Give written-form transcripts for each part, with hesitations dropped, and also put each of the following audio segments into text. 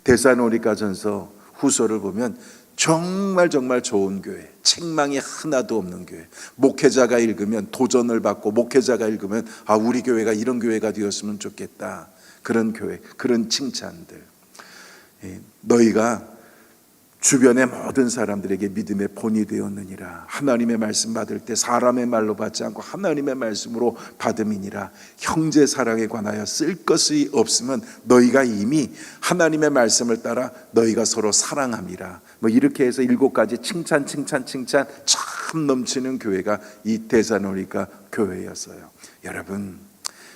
데살로니가전서 후서를 보면 정말 좋은 교회, 책망이 하나도 없는 교회, 목회자가 읽으면 도전을 받고, 목회자가 읽으면 우리 교회가 이런 교회가 되었으면 좋겠다, 그런 교회, 그런 칭찬들. 너희가 주변의 모든 사람들에게 믿음의 본이 되었느니라. 하나님의 말씀 받을 때 사람의 말로 받지 않고 하나님의 말씀으로 받음이니라. 형제 사랑에 관하여 쓸 것이 없으면 너희가 이미 하나님의 말씀을 따라 너희가 서로 사랑함이라. 이렇게 해서 7가지 칭찬 참 넘치는 교회가 이 데살로니가 교회였어요. 여러분,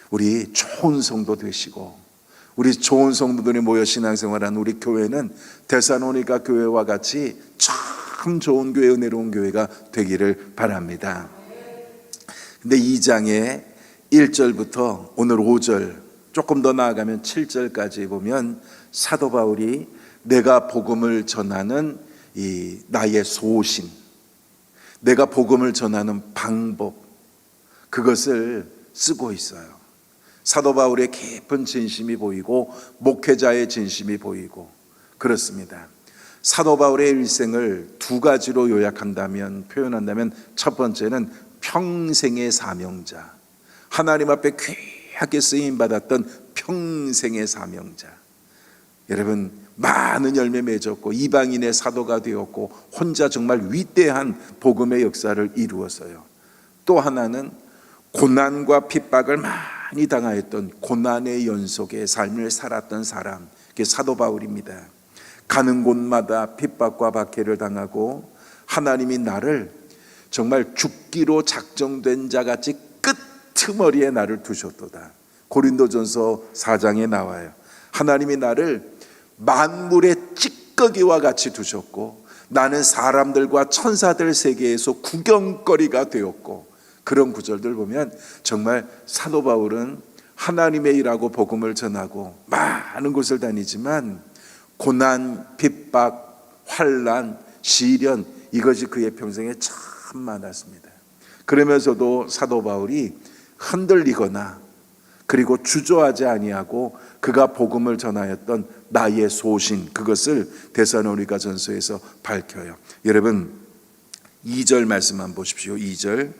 우리 좋은 성도 되시고, 우리 좋은 성도들이 모여 신앙생활하는 우리 교회는 데살로니가 교회와 같이 참 좋은 교회, 은혜로운 교회가 되기를 바랍니다. 근데 2장의 1절부터 오늘 5절, 조금 더 나아가면 7절까지 보면 사도 바울이 내가 복음을 전하는 이 나의 소신, 내가 복음을 전하는 방법, 그것을 쓰고 있어요. 사도 바울의 깊은 진심이 보이고 목회자의 진심이 보이고 그렇습니다. 사도 바울의 일생을 2가지로 표현한다면 첫 번째는 평생의 사명자, 하나님 앞에 귀하게 쓰임받았던 평생의 사명자. 여러분, 많은 열매 맺었고 이방인의 사도가 되었고 혼자 정말 위대한 복음의 역사를 이루었어요. 또 하나는 고난과 핍박을 많이 당하였던 고난의 연속의 삶을 살았던 사람, 그게 사도 바울입니다. 가는 곳마다 핍박과 박해를 당하고 하나님이 나를 정말 죽기로 작정된 자같이 끄트머리에 나를 두셨도다. 고린도전서 4장에 나와요. 하나님이 나를 만물의 찌꺼기와 같이 두셨고 나는 사람들과 천사들 세계에서 구경거리가 되었고, 그런 구절들 보면 정말 사도 바울은 하나님의 일하고 복음을 전하고 많은 곳을 다니지만 고난, 핍박, 환난, 시련, 이것이 그의 평생에 참 많았습니다. 그러면서도 사도 바울이 흔들리거나 그리고 주저하지 아니하고 그가 복음을 전하였던 나의 소신, 그것을 데살로니가전서에서 밝혀요. 여러분, 2절 말씀 한번 보십시오. 2절.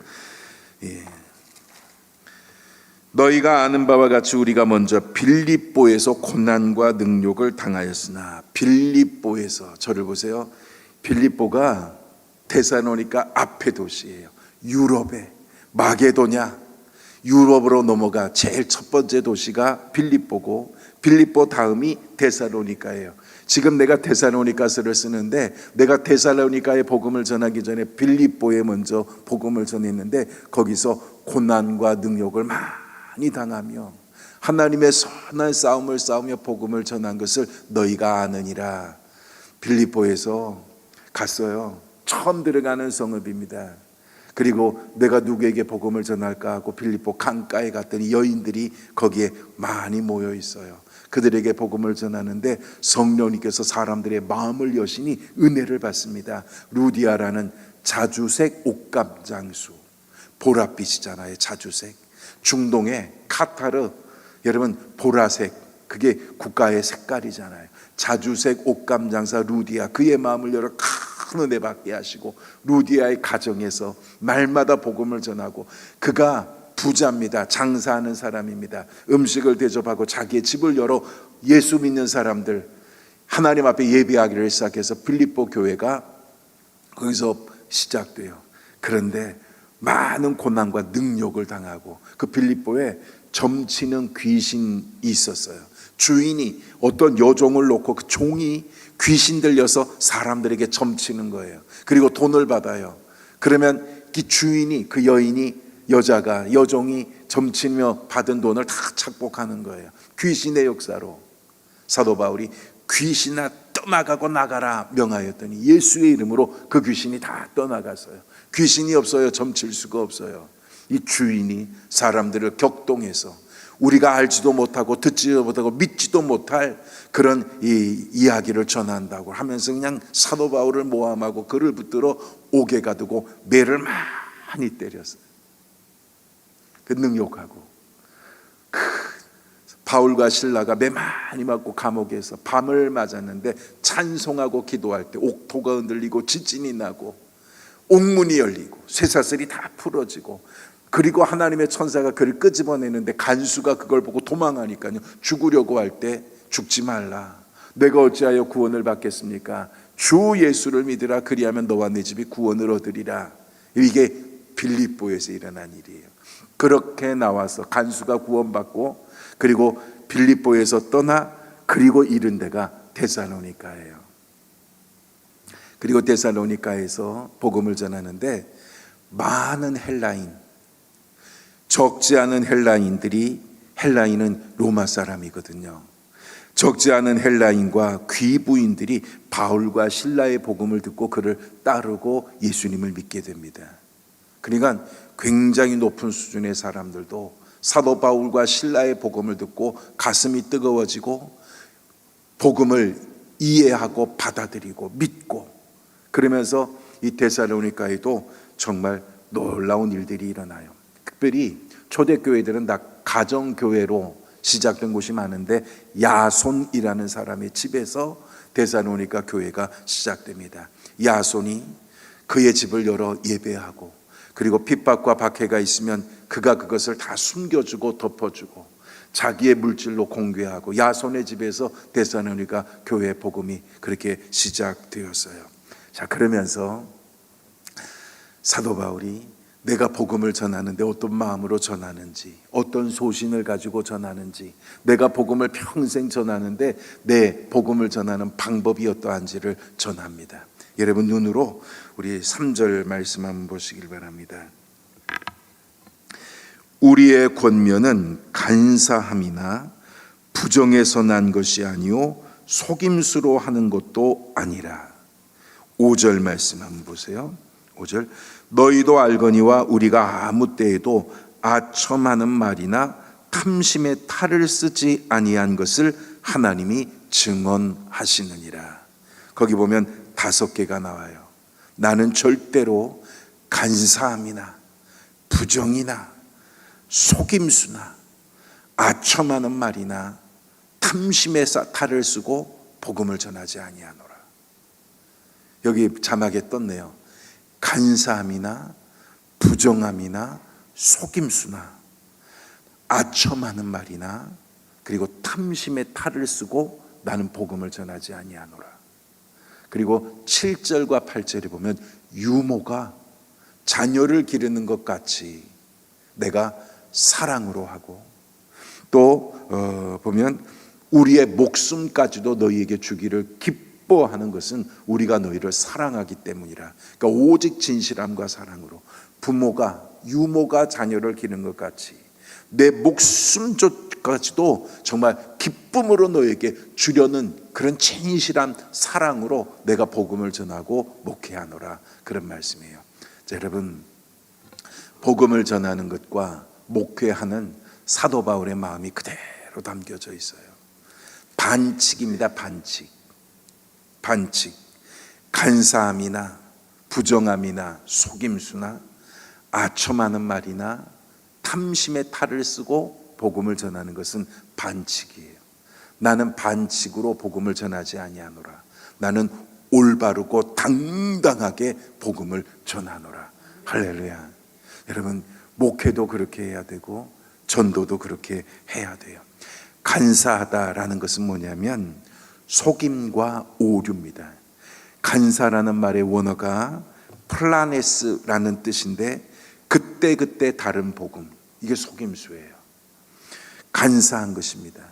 너희가 아는 바와 같이 우리가 먼저 빌립보에서 고난과 능욕을 당하였으나, 빌립보에서, 저를 보세요. 빌립보가 데살로니가 앞에 도시예요. 유럽의 마게도냐, 유럽으로 넘어가 제일 첫 번째 도시가 빌립보고, 빌립보 다음이 데살로니가예요. 지금 내가 데살로니가서를 쓰는데 내가 데살로니가에 복음을 전하기 전에 빌립보에 먼저 복음을 전했는데 거기서 고난과 능욕을 많이 당하며 하나님의 선한 싸움을 싸우며 복음을 전한 것을 너희가 아느니라. 빌립보에서 갔어요. 처음 들어가는 성읍입니다. 그리고 내가 누구에게 복음을 전할까 하고 빌립보 강가에 갔더니 여인들이 거기에 많이 모여 있어요. 그들에게 복음을 전하는데 성령님께서 사람들의 마음을 여시니 은혜를 받습니다. 루디아라는 자주색 옷감장수, 보랏빛이잖아요. 자주색. 중동의 카타르, 여러분 보라색, 그게 국가의 색깔이잖아요. 자주색 옷감장사 루디아, 그의 마음을 열어 큰 은혜 받게 하시고 루디아의 가정에서 날마다 복음을 전하고, 그가 부자입니다. 장사하는 사람입니다. 음식을 대접하고 자기의 집을 열어 예수 믿는 사람들 하나님 앞에 예배하기를 시작해서 빌립보 교회가 거기서 시작돼요. 그런데 많은 고난과 능욕을 당하고, 그 빌립보에 점치는 귀신이 있었어요. 주인이 어떤 여종을 놓고 그 종이 귀신 들려서 사람들에게 점치는 거예요. 그리고 돈을 받아요. 그러면 그 주인이, 그 여종이 점치며 받은 돈을 다 착복하는 거예요. 귀신의 역사로 사도 바울이 귀신아 떠나가고 나가라 명하였더니 예수의 이름으로 그 귀신이 다 떠나갔어요. 귀신이 없어요. 점칠 수가 없어요. 이 주인이 사람들을 격동해서 우리가 알지도 못하고 듣지도 못하고 믿지도 못할 그런 이 이야기를 전한다고 하면서 그냥 사도 바울을 모함하고 그를 붙들어 옥에 가두고 매를 많이 때렸어요. 그 능욕하고 바울과 신라가 매 많이 맞고 감옥에서 밤을 맞았는데 찬송하고 기도할 때 옥토가 흔들리고 지진이 나고 옥문이 열리고 쇠사슬이 다 풀어지고, 그리고 하나님의 천사가 그를 끄집어내는데 간수가 그걸 보고 도망하니까요, 죽으려고 할 때 죽지 말라, 내가 어찌하여 구원을 받겠습니까? 주 예수를 믿으라, 그리하면 너와 네 집이 구원을 얻으리라. 이게 빌립보에서 일어난 일이에요. 그렇게 나와서 간수가 구원받고, 그리고 빌립보에서 떠나 그리고 이른 데가 데살로니가예요. 그리고 데살로니가에서 복음을 전하는데 많은 헬라인, 적지 않은 헬라인들이, 헬라인은 로마 사람이거든요. 적지 않은 헬라인과 귀부인들이 바울과 신라의 복음을 듣고 그를 따르고 예수님을 믿게 됩니다. 그러니까 굉장히 높은 수준의 사람들도 사도 바울과 신라의 복음을 듣고 가슴이 뜨거워지고 복음을 이해하고 받아들이고 믿고, 그러면서 이 데살로니가에도 정말 놀라운 일들이 일어나요. 특별히 초대교회들은 다 가정교회로 시작된 곳이 많은데 야손이라는 사람의 집에서 데살로니가 교회가 시작됩니다. 야손이 그의 집을 열어 예배하고, 그리고 핍박과 박해가 있으면 그가 그것을 다 숨겨주고 덮어주고 자기의 물질로 공개하고, 야손의 집에서 데살로니가 교회 복음이 그렇게 시작되었어요. 자, 그러면서 사도 바울이 내가 복음을 전하는데 어떤 마음으로 전하는지, 어떤 소신을 가지고 전하는지, 내가 복음을 평생 전하는데 내 복음을 전하는 방법이 어떠한지를 전합니다. 여러분 눈으로 우리 3절 말씀 한번 보시길 바랍니다. 우리의 권면은 간사함이나 부정에서 난 것이 아니요 속임수로 하는 것도 아니라. 5절 말씀 한번 보세요. 5절, 너희도 알거니와 우리가 아무 때에도 아첨하는 말이나 탐심의 탈을 쓰지 아니한 것을 하나님이 증언하시느니라. 거기 보면 5개가 나와요. 나는 절대로 간사함이나 부정이나 속임수나 아첨하는 말이나 탐심의 탈을 쓰고 복음을 전하지 아니하노라. 여기 자막에 떴네요. 간사함이나 부정함이나 속임수나 아첨하는 말이나 그리고 탐심의 탈을 쓰고 나는 복음을 전하지 아니하노라. 그리고 7절과 8절에 보면 유모가 자녀를 기르는 것 같이 내가 사랑으로 하고, 또 보면 우리의 목숨까지도 너희에게 주기를 기뻐하는 것은 우리가 너희를 사랑하기 때문이라. 그러니까 오직 진실함과 사랑으로 부모가 유모가 자녀를 기르는 것 같이 내 목숨까지도 정말 기쁨으로 너에게 주려는 그런 진실한 사랑으로 내가 복음을 전하고 목회하노라, 그런 말씀이에요. 자, 여러분, 복음을 전하는 것과 목회하는 사도 바울의 마음이 그대로 담겨져 있어요. 반칙입니다. 반칙. 간사함이나 부정함이나 속임수나 아첨하는 말이나 탐심의 탈을 쓰고 복음을 전하는 것은 반칙이에요. 나는 반칙으로 복음을 전하지 아니하노라. 나는 올바르고 당당하게 복음을 전하노라. 할렐루야. 여러분, 목회도 그렇게 해야 되고 전도도 그렇게 해야 돼요. 간사하다라는 것은 뭐냐면 속임과 오류입니다. 간사라는 말의 원어가 플라네스라는 뜻인데 그때그때 다른 복음, 이게 속임수예요. 간사한 것입니다.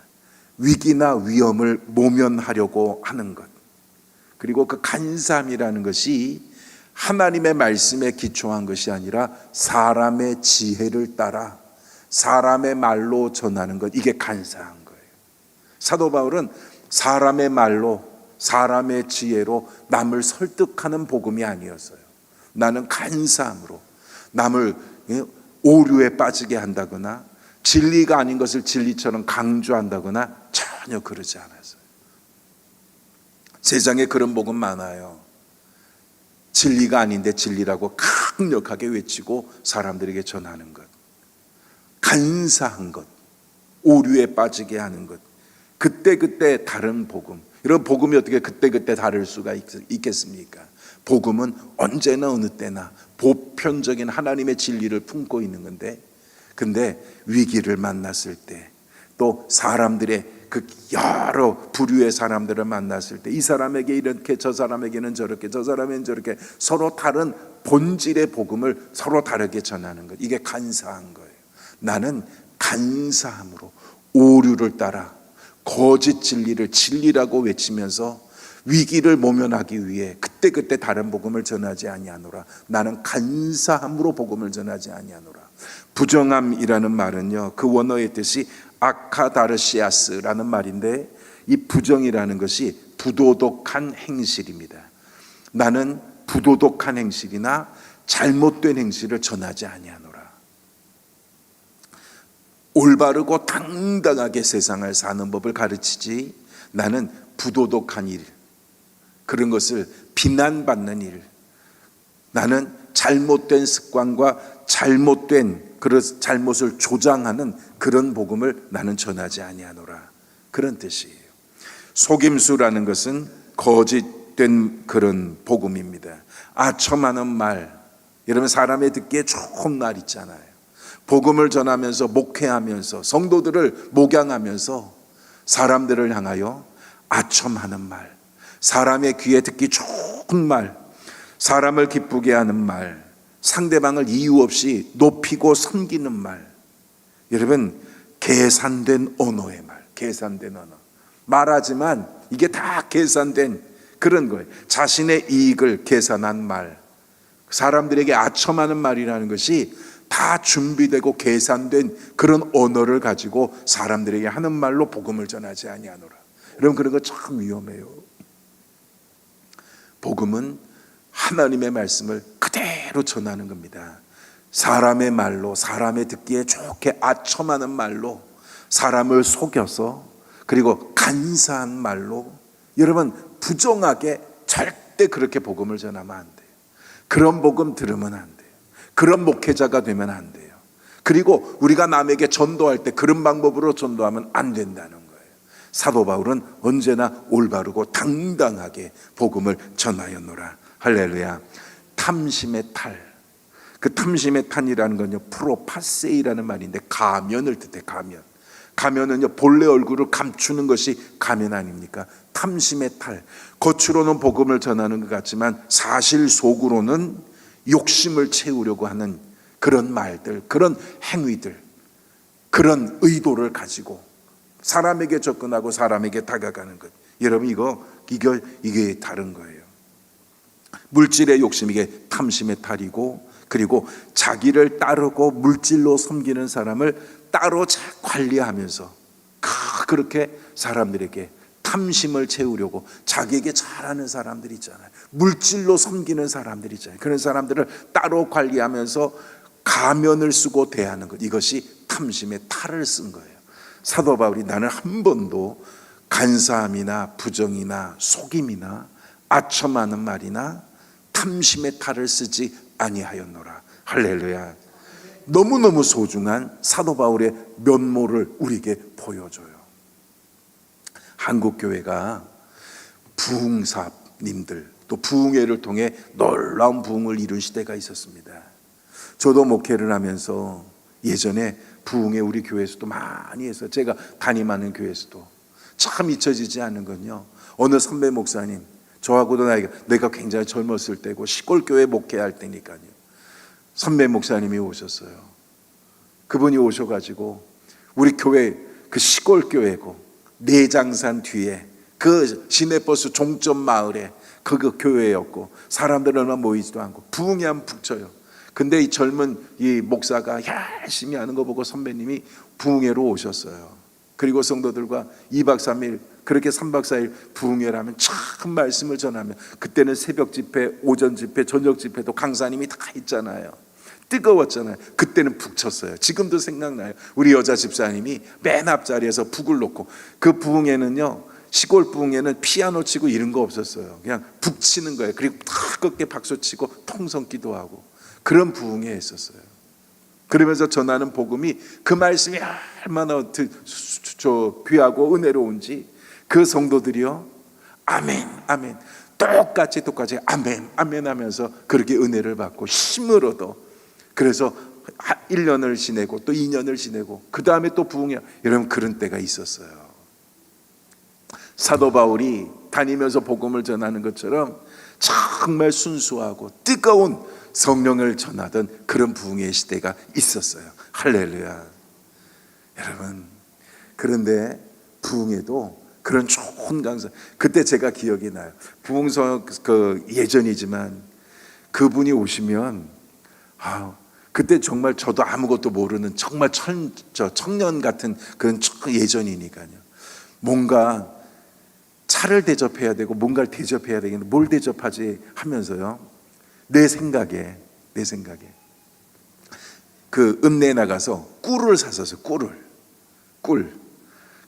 위기나 위험을 모면하려고 하는 것, 그리고 그 간사함이라는 것이 하나님의 말씀에 기초한 것이 아니라 사람의 지혜를 따라 사람의 말로 전하는 것, 이게 간사한 거예요. 사도 바울은 사람의 말로 사람의 지혜로 남을 설득하는 복음이 아니었어요. 나는 간사함으로 남을 오류에 빠지게 한다거나 진리가 아닌 것을 진리처럼 강조한다거나 전혀 그러지 않았어요. 세상에 그런 복음 많아요. 진리가 아닌데 진리라고 강력하게 외치고 사람들에게 전하는 것, 간사한 것, 오류에 빠지게 하는 것. 그때그때 다른 복음. 이런 복음이 어떻게 그때그때 다를 수가 있겠습니까? 복음은 언제나 어느 때나 보편적인 하나님의 진리를 품고 있는 건데, 근데 위기를 만났을 때, 또 사람들의 그 여러 부류의 사람들을 만났을 때, 이 사람에게 이렇게, 저 사람에게는 저렇게, 저 사람에게는 저렇게, 서로 다른 본질의 복음을 서로 다르게 전하는 것. 이게 간사한 거예요. 나는 간사함으로 오류를 따라 거짓 진리를 진리라고 외치면서 위기를 모면하기 위해 그때그때 다른 복음을 전하지 아니하노라. 나는 간사함으로 복음을 전하지 아니하노라. 부정함이라는 말은요, 그 원어의 뜻이 아카다르시아스라는 말인데, 이 부정이라는 것이 부도덕한 행실입니다. 나는 부도덕한 행실이나 잘못된 행실을 전하지 아니하노라. 올바르고 당당하게 세상을 사는 법을 가르치지, 나는 부도덕한 일, 그런 것을 비난받는 일, 나는 잘못된 습관과 잘못된 그런 잘못을 조장하는 그런 복음을 나는 전하지 아니하노라. 그런 뜻이에요. 속임수라는 것은 거짓된 그런 복음입니다. 아첨하는 말, 여러분 사람의 듣기에 좋은 말 있잖아요. 복음을 전하면서, 목회하면서, 성도들을 목양하면서 사람들을 향하여 아첨하는 말, 사람의 귀에 듣기 좋은 말, 사람을 기쁘게 하는 말, 상대방을 이유 없이 높이고 섬기는 말. 여러분, 계산된 언어의 말, 계산된 언어. 말하지만 이게 다 계산된 그런 거예요. 자신의 이익을 계산한 말, 사람들에게 아첨하는 말이라는 것이 다 준비되고 계산된 그런 언어를 가지고 사람들에게 하는 말로 복음을 전하지 아니하노라. 여러분, 그런 거 참 위험해요. 복음은 하나님의 말씀을 그대로 전하는 겁니다. 사람의 말로, 사람의 듣기에 좋게 아첨하는 말로, 사람을 속여서, 그리고 간사한 말로, 여러분 부정하게 절대 그렇게 복음을 전하면 안 돼요. 그런 복음 들으면 안 돼요. 그런 목회자가 되면 안 돼요. 그리고 우리가 남에게 전도할 때 그런 방법으로 전도하면 안 된다는 거예요. 사도 바울은 언제나 올바르고 당당하게 복음을 전하였노라. 할렐루야. 탐심의 탈, 그 탐심의 탈이라는 건요, 프로파세이라는 말인데 가면을 뜻해. 가면은요, 본래 얼굴을 감추는 것이 가면 아닙니까? 탐심의 탈, 겉으로는 복음을 전하는 것 같지만 사실 속으로는 욕심을 채우려고 하는 그런 말들, 그런 행위들, 그런 의도를 가지고 사람에게 접근하고 사람에게 다가가는 것. 여러분, 이게 다른 거예요. 물질의 욕심, 이게 탐심의 탈이고, 그리고 자기를 따르고 물질로 섬기는 사람을 따로 관리하면서 그렇게 사람들에게 탐심을 채우려고 자기에게 잘하는 사람들 있잖아요. 물질로 섬기는 사람들 있잖아요. 그런 사람들을 따로 관리하면서 가면을 쓰고 대하는 것, 이것이 탐심의 탈을 쓴 거예요. 사도 바울이 나는 한 번도 간사함이나 부정이나 속임이나 아첨하는 말이나 탐심의 탈을 쓰지 아니하였노라. 할렐루야. 너무너무 소중한 사도 바울의 면모를 우리에게 보여줘요. 한국 교회가 부흥사님들, 또 부흥회를 통해 놀라운 부흥을 이룬 시대가 있었습니다. 저도 목회를 하면서 예전에 부흥회 우리 교회에서도 많이 해서, 제가 담임하는 교회에서도 참 잊혀지지 않는 건요, 어느 선배 목사님, 저하고도 내가 굉장히 젊었을 때고 시골교회 목회할 때니까요, 선배 목사님이 오셨어요. 그분이 오셔가지고 우리 교회, 그 시골교회고 내장산 뒤에 그 시내버스 종점 마을에 그 교회였고, 사람들 얼마 모이지도 않고 부흥이 하면 북쳐요. 근데 이 젊은 이 목사가 열심히 하는 거 보고 선배님이 부흥회로 오셨어요. 그리고 성도들과 2박 3일 그렇게 3박 4일 부흥회를 하면 참 말씀을 전하면, 그때는 새벽 집회, 오전 집회, 저녁 집회도 강사님이 다 있잖아요. 뜨거웠잖아요. 그때는 북 쳤어요. 지금도 생각나요. 우리 여자 집사님이 맨 앞자리에서 북을 놓고, 그 부흥회는요, 시골 부흥회는 피아노 치고 이런 거 없었어요. 그냥 북 치는 거예요. 그리고 뜨겁게 박수 치고 통성 기도하고 그런 부흥회 했었어요. 그러면서 전하는 복음이 그 말씀이 얼마나 귀하고 은혜로운지 그 성도들이요, 아멘 아멘, 똑같이 아멘 아멘 하면서 그렇게 은혜를 받고 힘을 얻어, 그래서 1년을 지내고 또 2년을 지내고 그 다음에 또 부흥해. 여러분, 그런 때가 있었어요. 사도 바울이 다니면서 복음을 전하는 것처럼 정말 순수하고 뜨거운 성령을 전하던 그런 부흥의 시대가 있었어요. 할렐루야. 여러분, 그런데 부흥에도 그런 좋은 강사, 그때 제가 기억이 나요. 부흥성 예전이지만 그분이 오시면 그때 정말 저도 아무것도 모르는 정말 청년 같은 그런 예전이니까요. 뭔가 차를 대접해야 되고 뭔가를 대접해야 되겠는데 뭘 대접하지 하면서요, 내 생각에 그 읍내에 나가서 꿀을 샀었어요. 꿀.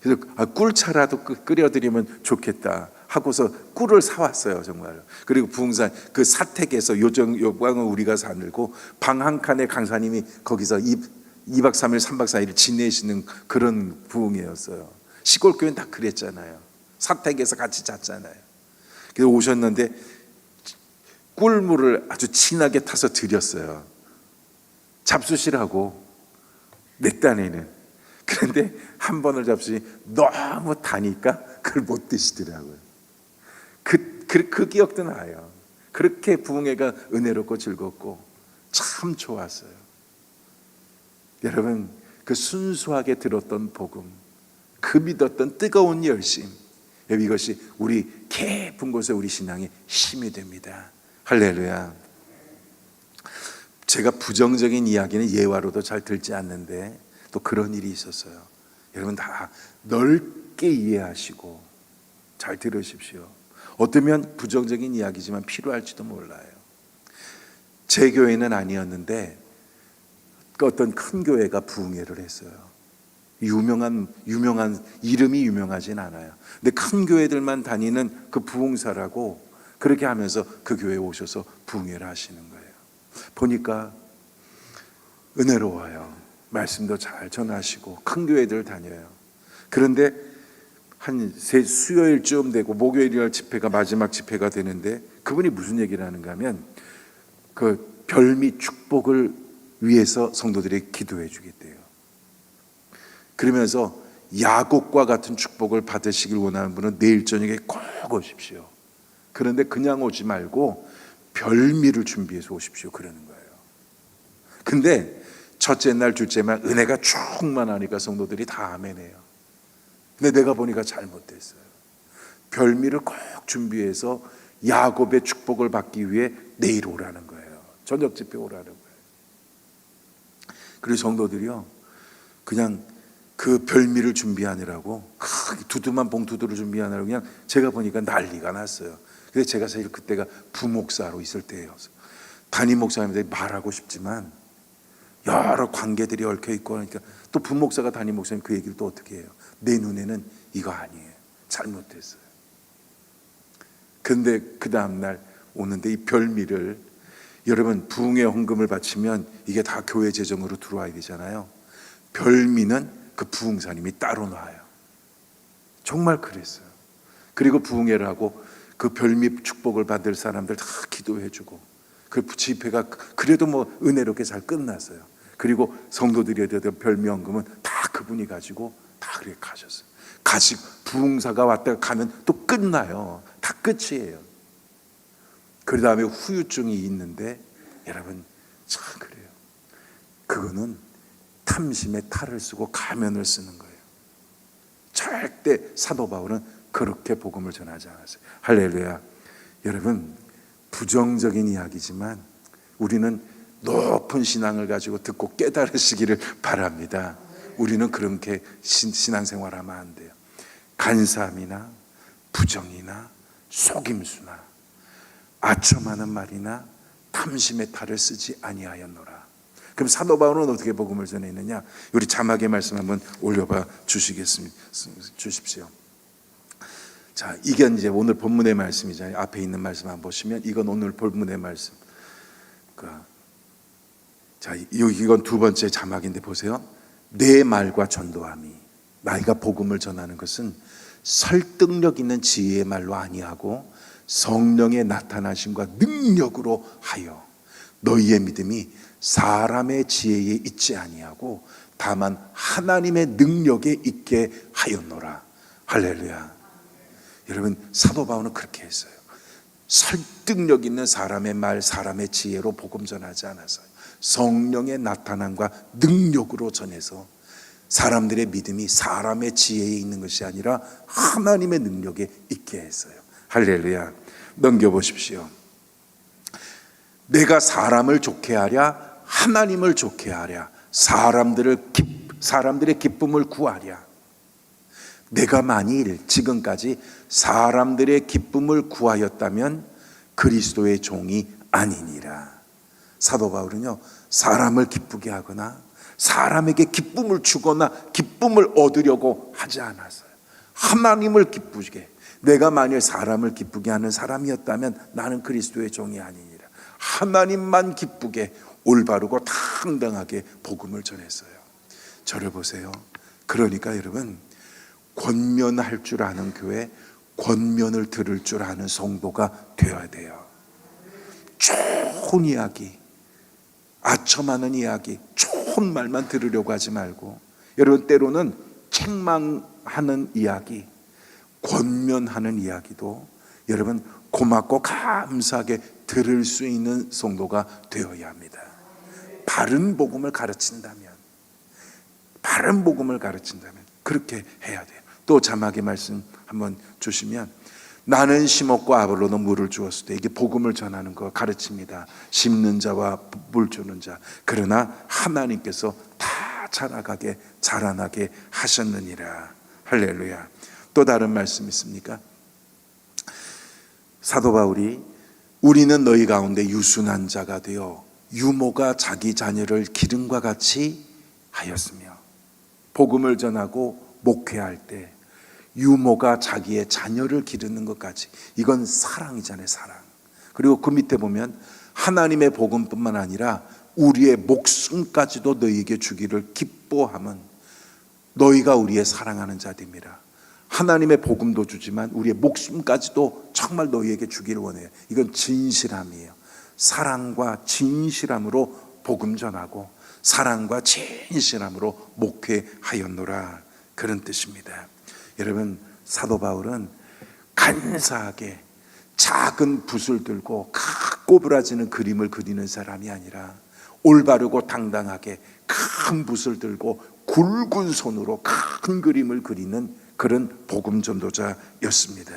그래서 꿀차라도 끓여드리면 좋겠다 하고서 꿀을 사왔어요, 정말. 그리고 부흥산 그 사택에서 요방은 우리가 사늘고 방 한 칸에 강사님이 거기서 2박 3일 3박 4일 지내시는 그런 부흥이었어요. 시골 교회는 다 그랬잖아요. 사택에서 같이 잤잖아요. 그래서 오셨는데 꿀물을 아주 진하게 타서 드렸어요. 잡수시라고, 내 딴에는. 그런데 한 번을 잡수니 너무 다니까 그걸 못 드시더라고요. 그 기억도 나요. 그렇게 부흥회가 은혜롭고 즐겁고 참 좋았어요. 여러분, 그 순수하게 들었던 복음, 그 믿었던 뜨거운 열심, 이것이 우리 깊은 곳에 우리 신앙의 힘이 됩니다. 할렐루야. 제가 부정적인 이야기는 예화로도 잘 들지 않는데 또 그런 일이 있었어요. 여러분, 다 넓게 이해하시고 잘 들으십시오. 어쩌면 부정적인 이야기지만 필요할지도 몰라요. 제 교회는 아니었는데 어떤 큰 교회가 부흥회를 했어요. 유명한 이름이 유명하진 않아요. 근데 큰 교회들만 다니는 그 부흥사라고 그렇게 하면서 그 교회에 오셔서 부흥회를 하시는 거예요. 보니까 은혜로워요. 말씀도 잘 전하시고 큰 교회들 다녀요. 그런데 한 수요일쯤 되고 목요일날 집회가 마지막 집회가 되는데 그분이 무슨 얘기를 하는가 하면 그 별미 축복을 위해서 성도들이 기도해 주겠대요. 그러면서 야곱과 같은 축복을 받으시길 원하는 분은 내일 저녁에 꼭 오십시오. 그런데 그냥 오지 말고 별미를 준비해서 오십시오, 그러는 거예요. 근데 첫째 날 둘째 날 은혜가 충만하니까 성도들이 다 아멘해요. 근데 내가 보니까 잘못됐어요. 별미를 꼭 준비해서 야곱의 축복을 받기 위해 내일 오라는 거예요. 저녁 집회 오라는 거예요. 그리고 성도들이요, 그냥 그 별미를 준비하느라고 두툼한 봉투들을 준비하느라고 그냥 제가 보니까 난리가 났어요. 그래서 제가 사실 그때가 부목사로 있을 때였어요. 담임 목사님들이 말하고 싶지만 여러 관계들이 얽혀 있고 그러니까 또 부목사가 담임 목사님 그 얘기를 또 어떻게 해요? 내 눈에는 이거 아니에요. 잘못됐어요. 근데 그 다음날 오는데 이 별미를, 여러분 부흥회 헌금을 바치면 이게 다 교회 재정으로 들어와야 되잖아요. 별미는 그 부흥사님이 따로 놔요. 정말 그랬어요. 그리고 부흥회를 하고 그 별미 축복을 받을 사람들 다 기도해주고 그 집회가 그래도 뭐 은혜롭게 잘 끝났어요. 그리고 성도들이 드렸던 별미 헌금은 다 그분이 가지고 다 그렇게 가셨어요. 가지고 부흥사가 왔다가 가면 또 끝나요. 다 끝이에요. 그 다음에 후유증이 있는데 여러분 참 그래요. 그거는 탐심의 탈을 쓰고 가면을 쓰는 거예요. 절대 사도 바울은 그렇게 복음을 전하지 않았어요. 할렐루야. 여러분, 부정적인 이야기지만 우리는 높은 신앙을 가지고 듣고 깨달으시기를 바랍니다. 우리는 그렇게 신앙생활하면 안 돼요. 간사함이나 부정이나 속임수나 아첨하는 말이나 탐심의 탈을 쓰지 아니하였노라. 그럼 사도 바울은 어떻게 복음을 전했느냐? 우리 자막의 말씀 한번 올려봐 주십시오. 자, 이게 이제 오늘 본문의 말씀이잖아요. 앞에 있는 말씀 한번 보시면 이건 오늘 본문의 말씀. 자, 이건 두 번째 자막인데 보세요. 내 말과 전도함이. 나이가 복음을 전하는 것은 설득력 있는 지혜의 말로 아니하고 성령의 나타나심과 능력으로 하여 너희의 믿음이 사람의 지혜에 있지 아니하고 다만 하나님의 능력에 있게 하였노라. 할렐루야. 여러분, 사도 바울은 그렇게 했어요. 설득력 있는 사람의 말, 사람의 지혜로 복음 전하지 않았어요. 성령의 나타남과 능력으로 전해서 사람들의 믿음이 사람의 지혜에 있는 것이 아니라 하나님의 능력에 있게 했어요. 할렐루야. 넘겨보십시오. 내가 사람을 좋게 하랴, 하나님을 좋게 하랴, 사람들의 기쁨을 구하랴. 내가 만일 지금까지 사람들의 기쁨을 구하였다면 그리스도의 종이 아니니라. 사도 바울은요, 사람을 기쁘게 하거나 사람에게 기쁨을 주거나 기쁨을 얻으려고 하지 않았어요. 하나님을 기쁘게, 내가 만일 사람을 기쁘게 하는 사람이었다면 나는 그리스도의 종이 아니니라. 하나님만 기쁘게 올바르고 당당하게 복음을 전했어요. 저를 보세요. 그러니까 여러분, 권면할 줄 아는 교회, 권면을 들을 줄 아는 성도가 되어야 돼요. 좋은 이야기, 아첨하는 이야기, 좋은 말만 들으려고 하지 말고, 여러분 때로는 책망하는 이야기, 권면하는 이야기도 여러분 고맙고 감사하게 들을 수 있는 성도가 되어야 합니다. 바른 복음을 가르친다면 그렇게 해야 돼요. 또 자막의 말씀 한번 주시면, 나는 심었고 아볼로는 물을 주었을 때, 이게 복음을 전하는 거 가르칩니다. 심는 자와 물 주는 자. 그러나 하나님께서 다 자라나게 하셨느니라. 할렐루야. 또 다른 말씀 있습니까? 사도 바울이 우리는 너희 가운데 유순한 자가 되어 유모가 자기 자녀를 기름과 같이 하였으며, 복음을 전하고 목회할 때 유모가 자기의 자녀를 기르는 것까지, 이건 사랑이잖아요. 사랑. 그리고 그 밑에 보면 하나님의 복음뿐만 아니라 우리의 목숨까지도 너희에게 주기를 기뻐함은 너희가 우리의 사랑하는 자들이라. 하나님의 복음도 주지만 우리의 목숨까지도 정말 너희에게 주기를 원해요. 이건 진실함이에요. 사랑과 진실함으로 복음 전하고 사랑과 진실함으로 목회하였노라, 그런 뜻입니다. 여러분, 사도 바울은 간사하게 작은 붓을 들고 꼬부라지는 그림을 그리는 사람이 아니라 올바르고 당당하게 큰 붓을 들고 굵은 손으로 큰 그림을 그리는 그런 복음 전도자였습니다.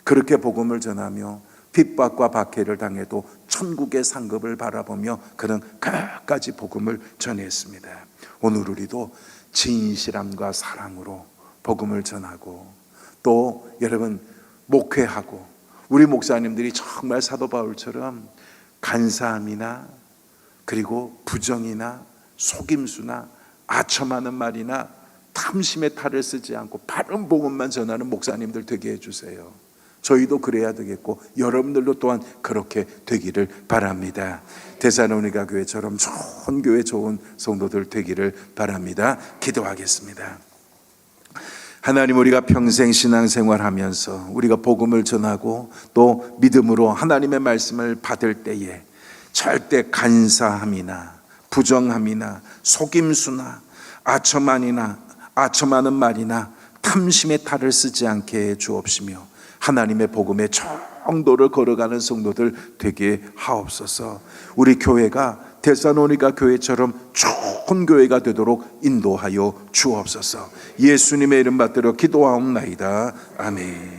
그렇게 복음을 전하며 핍박과 박해를 당해도 천국의 상급을 바라보며 그는 끝까지 복음을 전했습니다. 오늘 우리도 진실함과 사랑으로 복음을 전하고, 또 여러분 목회하고, 우리 목사님들이 정말 사도 바울처럼 간사함이나 그리고 부정이나 속임수나 아첨하는 말이나 탐심의 탈을 쓰지 않고 바른 복음만 전하는 목사님들 되게 해주세요. 저희도 그래야 되겠고 여러분들도 또한 그렇게 되기를 바랍니다. 데살로니가 교회처럼 좋은 교회, 좋은 성도들 되기를 바랍니다. 기도하겠습니다. 하나님, 우리가 평생 신앙생활하면서 우리가 복음을 전하고 또 믿음으로 하나님의 말씀을 받을 때에 절대 간사함이나 부정함이나 속임수나 아첨하는 말이나 탐심의 탈을 쓰지 않게 해 주옵시며, 하나님의 복음의 정도를 걸어가는 성도들 되게 하옵소서. 우리 교회가 데살로니가 교회처럼 좋은 교회가 되도록 인도하여 주옵소서. 예수님의 이름 받들어 기도하옵나이다. 아멘.